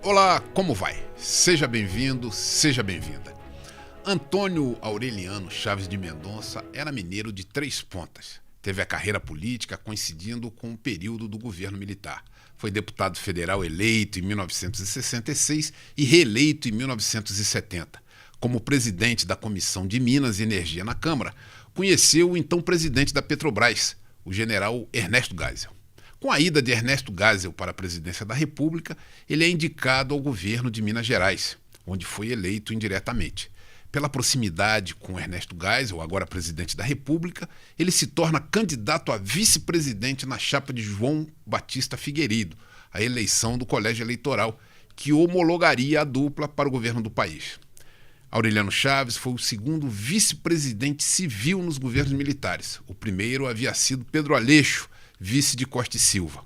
Olá, como vai? Seja bem-vindo, seja bem-vinda. Antônio Aureliano Chaves de Mendonça era mineiro de Três Pontas. Teve a carreira política coincidindo com o período do governo militar. Foi deputado federal eleito em 1966 e reeleito em 1970. Como presidente da Comissão de Minas e Energia na Câmara, conheceu o então presidente da Petrobras, o general Ernesto Geisel. Com a ida de Ernesto Geisel para a presidência da República, ele é indicado ao governo de Minas Gerais, onde foi eleito indiretamente. Pela proximidade com Ernesto Geisel, agora presidente da República, ele se torna candidato a vice-presidente na chapa de João Batista Figueiredo, a eleição do colégio eleitoral, que homologaria a dupla para o governo do país. Aureliano Chaves foi o segundo vice-presidente civil nos governos militares. O primeiro havia sido Pedro Aleixo, vice de Costa e Silva.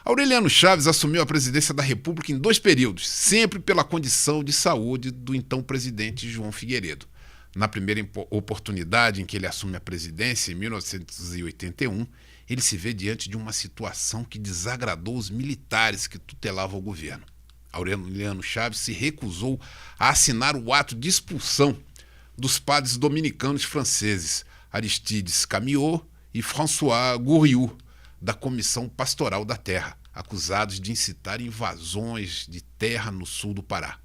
Aureliano Chaves assumiu a presidência da República em 2 períodos, sempre pela condição de saúde do então presidente João Figueiredo. Na primeira oportunidade em que ele assume a presidência, em 1981, ele se vê diante de uma situação que desagradou os militares que tutelavam o governo. Aureliano Chaves se recusou a assinar o ato de expulsão dos padres dominicanos franceses Aristides Camiot e François Gourriou, da Comissão Pastoral da Terra, acusados de incitar invasões de terra no sul do Pará.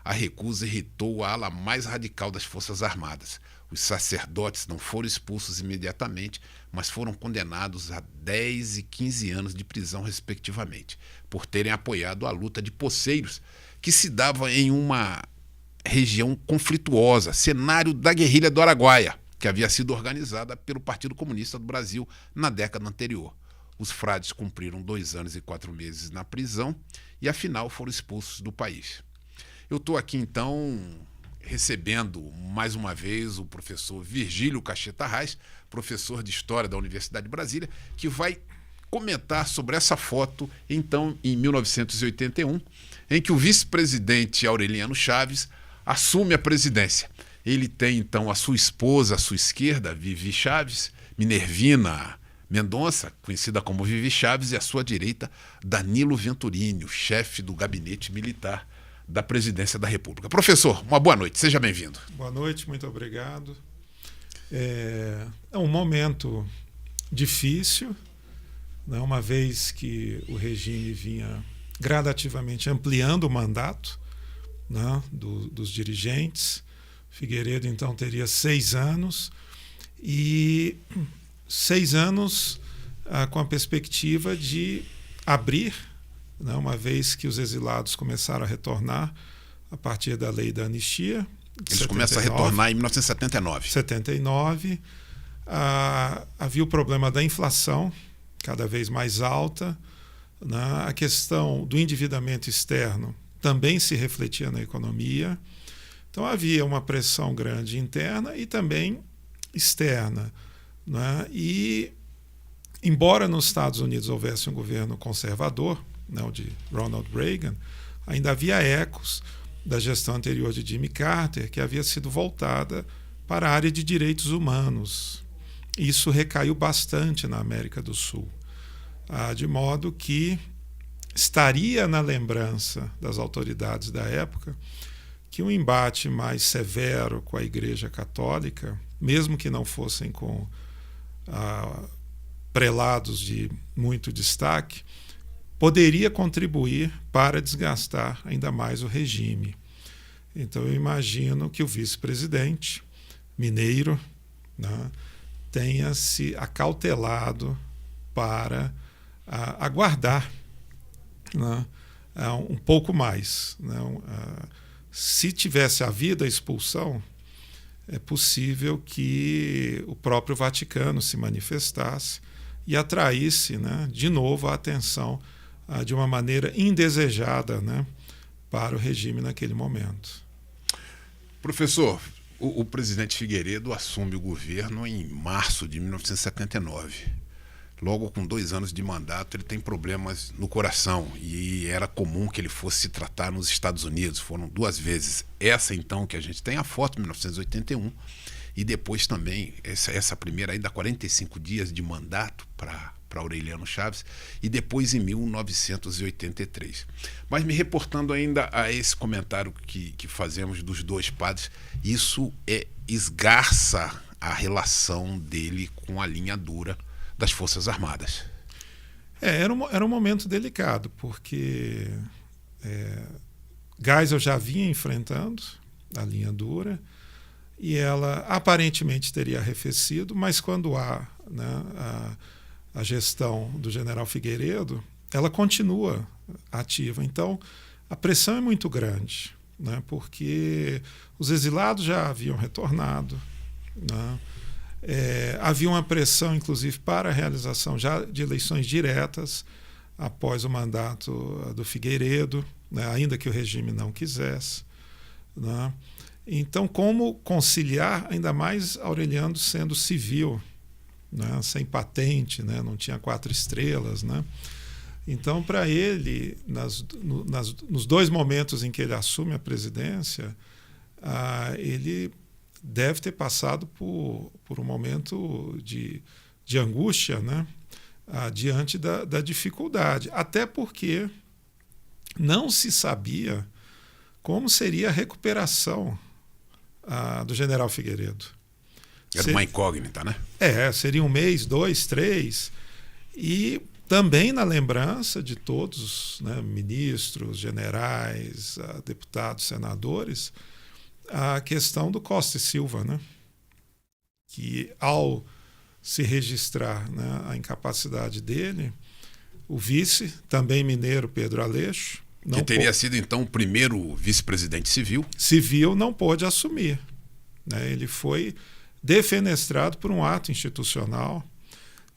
A recusa irritou a ala mais radical das Forças Armadas. Os sacerdotes não foram expulsos imediatamente, mas foram condenados a 10 e 15 anos de prisão, respectivamente, por terem apoiado a luta de poceiros, que se dava em uma região conflituosa, cenário da guerrilha do Araguaia, que havia sido organizada pelo Partido Comunista do Brasil na década anterior. Os frades cumpriram 2 anos e 4 meses na prisão e, afinal, foram expulsos do país. Eu estou aqui, então, recebendo mais uma vez o professor Virgílio Cacheta Reis, professor de História da Universidade de Brasília, que vai comentar sobre essa foto, então, em 1981, em que o vice-presidente Aureliano Chaves assume a presidência. Ele tem, então, a sua esposa à sua esquerda, Vivi Chaves, Minervina Mendonça, conhecida como Vivi Chaves, e à sua direita, Danilo Venturini, o chefe do gabinete militar da presidência da República. Professor, uma boa noite, seja bem-vindo. Boa noite, muito obrigado. É um momento difícil, né, uma vez que o regime vinha gradativamente ampliando o mandato, né, dos dirigentes. Figueiredo, então, teria 6 anos, e 6 anos com a perspectiva de abrir, né, uma vez que os exilados começaram a retornar a partir da lei da anistia. Eles começam a retornar em 1979. 79. Havia o problema da inflação, cada vez mais alta, né? A questão do endividamento externo também se refletia na economia. Então havia uma pressão grande interna e também externa, né? E, embora nos Estados Unidos houvesse um governo conservador, né, o de Ronald Reagan, ainda havia ecos da gestão anterior de Jimmy Carter, que havia sido voltada para a área de direitos humanos. Isso recaiu bastante na América do Sul, de modo que estaria na lembrança das autoridades da época que um embate mais severo com a Igreja Católica, mesmo que não fossem com prelados de muito destaque, poderia contribuir para desgastar ainda mais o regime. Então eu imagino que o vice-presidente mineiro, né, tenha se acautelado para aguardar, né, um pouco mais, né, se tivesse havido a expulsão, é possível que o próprio Vaticano se manifestasse e atraísse, né, de novo a atenção de uma maneira indesejada, né, para o regime naquele momento. Professor, o presidente Figueiredo assume o governo em março de 1979. Logo com 2 anos de mandato, ele tem problemas no coração e era comum que ele fosse se tratar nos Estados Unidos. Foram 2 vezes. Essa, então, que a gente tem a foto, 1981, e depois também, essa primeira ainda 45 dias de mandato para Aureliano Chaves, e depois em 1983. Mas me reportando ainda a esse comentário que fazemos dos 2 padres, isso esgarça a relação dele com a linha dura das Forças Armadas. Era um momento delicado, porque Geisel já vinha enfrentando a linha dura e ela aparentemente teria arrefecido, mas quando há, né, a gestão do general Figueiredo, ela continua ativa. Então, a pressão é muito grande, né, porque os exilados já haviam retornado, né, havia uma pressão, inclusive, para a realização já de eleições diretas após o mandato do Figueiredo, né, ainda que o regime não quisesse, né. Então, como conciliar, ainda mais Aureliano sendo civil, né, sem patente, né, não tinha 4 estrelas, né. Então, para ele, nos 2 momentos em que ele assume a presidência, ele deve ter passado por um momento de angústia, né, diante da dificuldade. Até porque não se sabia como seria a recuperação do general Figueiredo. Era uma incógnita, né? Seria 1 mês, 2, 3. E também na lembrança de todos, né, ministros, generais, deputados, senadores, a questão do Costa e Silva, né, que ao se registrar, né, a incapacidade dele, o vice, também mineiro, Pedro Aleixo, que teria sido então o primeiro vice-presidente civil, não pôde assumir, né. Ele foi defenestrado por um ato institucional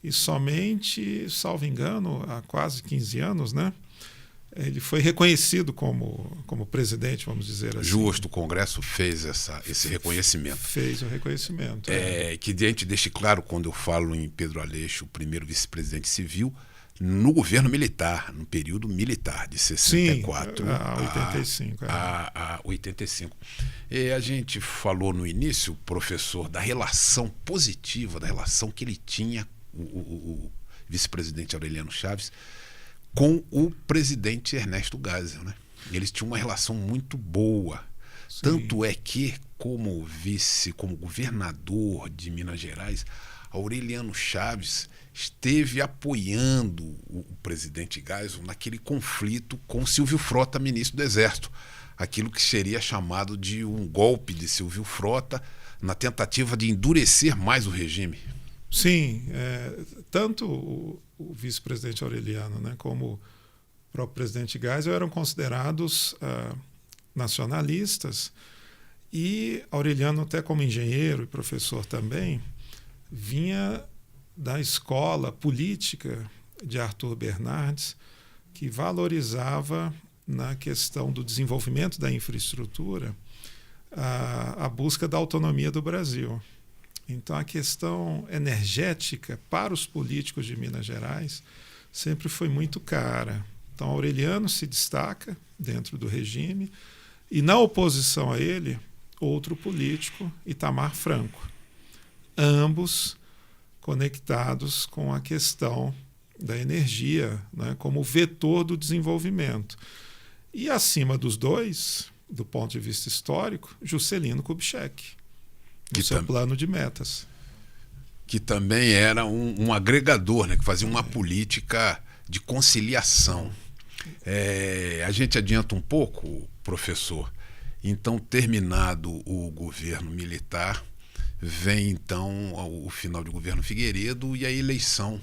e somente, salvo engano, há quase 15 anos, né, ele foi reconhecido como presidente, vamos dizer assim. Justo, o Congresso fez esse reconhecimento. Fez o reconhecimento. Que diante deixe claro, quando eu falo em Pedro Aleixo, o primeiro vice-presidente civil, no governo militar, no período militar, de 64 a 85. A gente falou no início, professor, da relação positiva, da relação que ele tinha, o vice-presidente Aureliano Chaves, com o presidente Ernesto Geisel, né? Eles tinham uma relação muito boa. Sim. Tanto é que, como governador de Minas Gerais, Aureliano Chaves esteve apoiando o presidente Geisel naquele conflito com Silvio Frota, ministro do Exército. Aquilo que seria chamado de um golpe de Silvio Frota na tentativa de endurecer mais o regime. Sim, tanto o vice-presidente Aureliano, né, como o próprio presidente Geisel eram considerados nacionalistas, e Aureliano, até como engenheiro e professor também, vinha da escola política de Arthur Bernardes, que valorizava na questão do desenvolvimento da infraestrutura a busca da autonomia do Brasil. Então, a questão energética para os políticos de Minas Gerais sempre foi muito cara. Então, Aureliano se destaca dentro do regime e, na oposição a ele, outro político, Itamar Franco. Ambos conectados com a questão da energia, né, como vetor do desenvolvimento. E, acima dos dois, do ponto de vista histórico, Juscelino Kubitschek, no seu plano de metas. Que também era um agregador, né, que fazia uma política de conciliação. A gente adianta um pouco, professor. Então, terminado o governo militar, vem então o final do governo Figueiredo e a eleição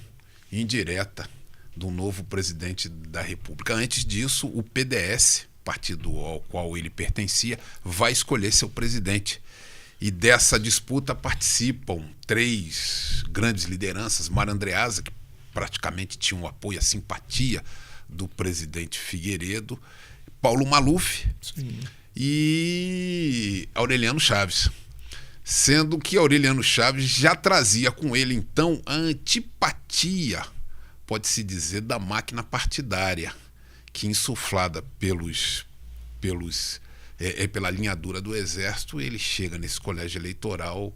indireta do novo presidente da República. Antes disso, o PDS, partido ao qual ele pertencia, vai escolher seu presidente. E dessa disputa participam 3 grandes lideranças. Mar Andreasa, que praticamente tinha um apoio, a simpatia do presidente Figueiredo, Paulo Maluf, sim, e Aureliano Chaves. Sendo que Aureliano Chaves já trazia com ele, então, a antipatia, pode-se dizer, da máquina partidária, que, insuflada pela alinhadura do Exército, ele chega nesse colégio eleitoral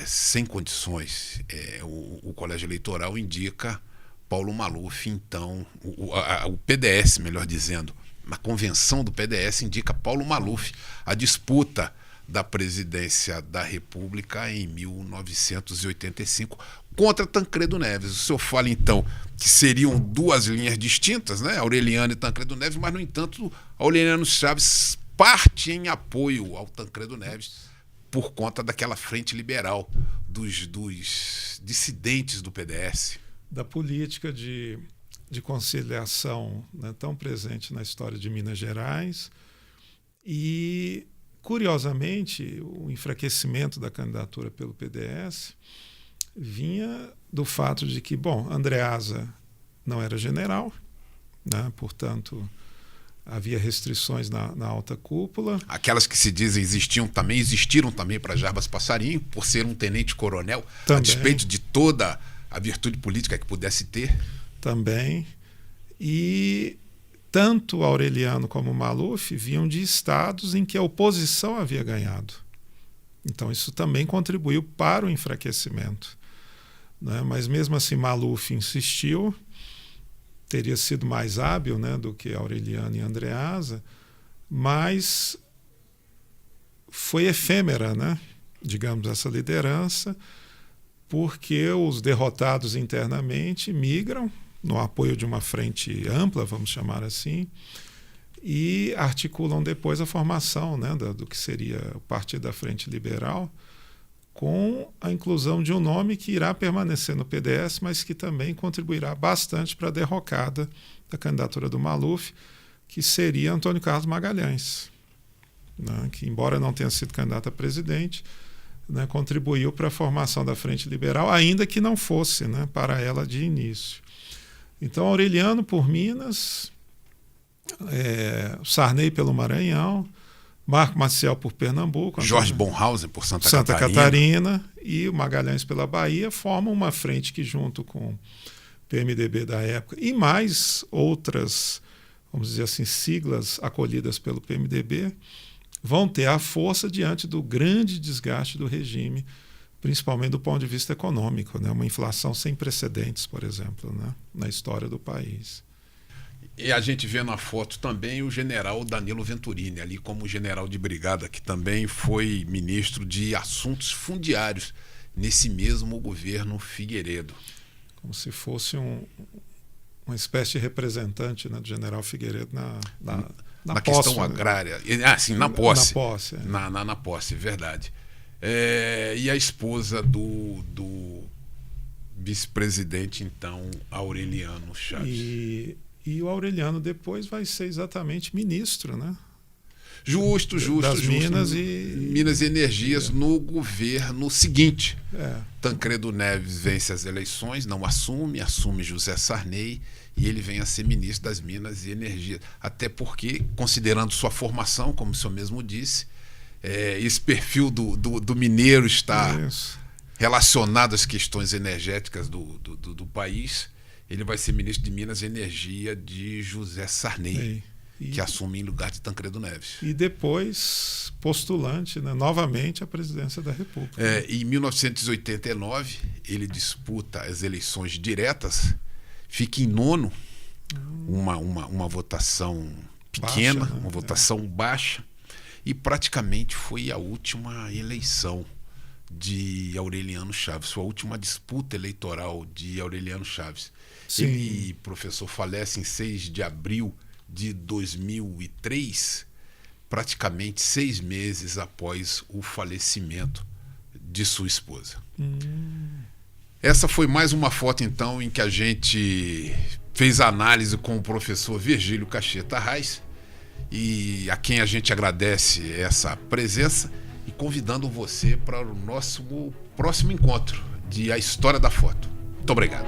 sem condições. O colégio eleitoral indica Paulo Maluf, então, o PDS, melhor dizendo, na convenção do PDS indica Paulo Maluf a disputa da presidência da República em 1985 contra Tancredo Neves. O senhor fala, então, que seriam duas linhas distintas, né? Aureliano e Tancredo Neves, mas, no entanto, Aureliano Chaves parte em apoio ao Tancredo Neves por conta daquela frente liberal dos dissidentes do PDS. Da política de conciliação, né, tão presente na história de Minas Gerais. E, curiosamente, o enfraquecimento da candidatura pelo PDS vinha do fato de que, Andreasa não era general, né, portanto, havia restrições na alta cúpula. Aquelas que se dizem existiram também para Jarbas Passarinho, por ser um tenente-coronel, a despeito de toda a virtude política que pudesse ter. Também. E tanto Aureliano como Maluf vinham de estados em que a oposição havia ganhado. Então isso também contribuiu para o enfraquecimento, né? Mas mesmo assim Maluf insistiu, teria sido mais hábil, né, do que Aureliano e Andreasa, mas foi efêmera, né, digamos, essa liderança, porque os derrotados internamente migram no apoio de uma frente ampla, vamos chamar assim, e articulam depois a formação, né, do que seria o Partido da Frente Liberal, com a inclusão de um nome que irá permanecer no PDS, mas que também contribuirá bastante para a derrocada da candidatura do Maluf, que seria Antônio Carlos Magalhães, né, que, embora não tenha sido candidato a presidente, né, contribuiu para a formação da Frente Liberal, ainda que não fosse, né, para ela de início. Então, Aureliano por Minas, Sarney pelo Maranhão, Marco Maciel por Pernambuco, Jorge Bonhausen por Santa Catarina e o Magalhães pela Bahia formam uma frente que, junto com o PMDB da época e mais outras, vamos dizer assim, siglas acolhidas pelo PMDB, vão ter a força diante do grande desgaste do regime, principalmente do ponto de vista econômico, né? Uma inflação sem precedentes, por exemplo, né, na história do país. E a gente vê na foto também o general Danilo Venturini, ali como general de brigada, que também foi ministro de Assuntos Fundiários nesse mesmo governo Figueiredo. Como se fosse uma espécie de representante, né, do general Figueiredo na questão posse, agrária. Ah, sim, na posse. Na posse, na posse, verdade. E a esposa do vice-presidente, então, Aureliano Chaves. E o Aureliano depois vai ser exatamente ministro, né? Justo. Minas e Energias no governo seguinte. Tancredo Neves vence as eleições, não assume José Sarney, e ele vem a ser ministro das Minas e Energias. Até porque, considerando sua formação, como o senhor mesmo disse, esse perfil do mineiro está relacionado às questões energéticas do país. Ele vai ser ministro de Minas e Energia de José Sarney, que assume em lugar de Tancredo Neves. E depois postulante, né, novamente à presidência da República. Em 1989, ele disputa as eleições diretas, fica em nono, uma votação pequena, baixa, né? Uma votação baixa, e praticamente foi a última eleição de Aureliano Chaves, foi a última disputa eleitoral de Aureliano Chaves. Sim. Ele, professor, falece em 6 de abril de 2003, praticamente 6 meses após o falecimento de sua esposa. Essa foi mais uma foto, então, em que a gente fez análise com o professor Virgílio Cacheta Reis, e a quem a gente agradece essa presença, e convidando você para o nosso próximo encontro de A História da Foto. Muito obrigado.